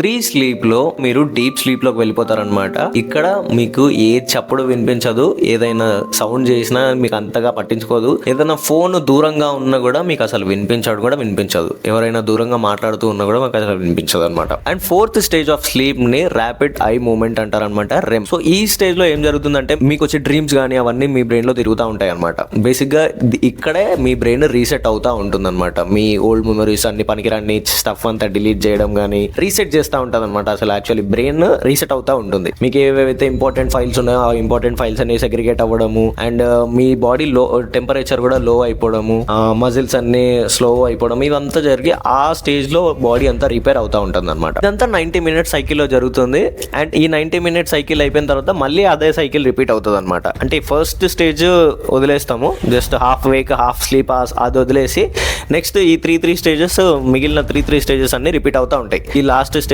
3 sleep లో మీరు deep sleep లోకి వెళ్ళిపోతారనమాట. ఇక్కడ మీకు ఏ చప్పుడు వినిపించదు, ఏదైనా సౌండ్ చేసినా మీకు అంతగా పట్టించుకోదు, ఏదైనా ఫోన్ దూరంగా ఉన్నా కూడా మీకు అసలు వినిపించదు, ఎవరైనా దూరంగా మాట్లాడుతూ ఉన్నా కూడా మీకు అసలు వినిపించదు అనమాట. And 4th stage of sleep ని ర్యాపిడ్ ఐ మూవ్మెంట్ అంటారనమాట, రెమ్. సో ఈ స్టేజ్ లో ఏం జరుగుతుందంటే మీకు వచ్చే డ్రీమ్స్ కానీ అవన్నీ మీ బ్రెయిన్ లో తిరుగుతూ ఉంటాయి అనమాట. బేసిక్ గా ఇక్కడే మీ బ్రెయిన్ రీసెట్ అవుతా ఉంటుంది అనమాట. మీ ఓల్డ్ మెమరీస్ అన్ని పనికిరాని స్టఫ్ అంతా డిలీట్ చేయడం కానీ రీసెట్ చేస్తూ ఉంటుంది అనమాట. అసలు యాక్చువల్లీ బ్రెయిన్ రీసెట్ అవుతా ఉంటుంది. మీకు ఏవైతే ఇంపార్టెంట్ ఫైల్స్ ఉన్నాయో ఆ ఇంపార్టెంట్ ఫైల్స్ అన్ని సెగ్రిగేట్ అవ్వడము, అండ్ మీ బాడీ టెంపరేచర్ కూడా లో అయిపోవడము, మజిల్స్ అన్ని స్లో అయిపోవడం, ఇదంతా జరిగి ఆ స్టేజ్ లో బాడీ అంతా రిపేర్ అవుతా ఉంటుంది అనమాట. ఇదంతా 90 మినిట్స్ సైకిల్ లో జరుగుతుంది. అండ్ ఈ 90 మినిట్స్ సైకిల్ అయిపోయిన తర్వాత మళ్ళీ అదే సైకిల్ రిపీట్ అవుతుంది అనమాట. అంటే ఫస్ట్ స్టేజ్ వదిలేస్తాము, just half wake half sleep అది వదిలేసి నెక్స్ట్ ఈ 3 స్టేజెస్, మిగిలిన 3 స్టేజెస్ అన్ని రిపీట్ అవుతా ఉంటాయి. ఈ లాస్ట్ స్టేజ్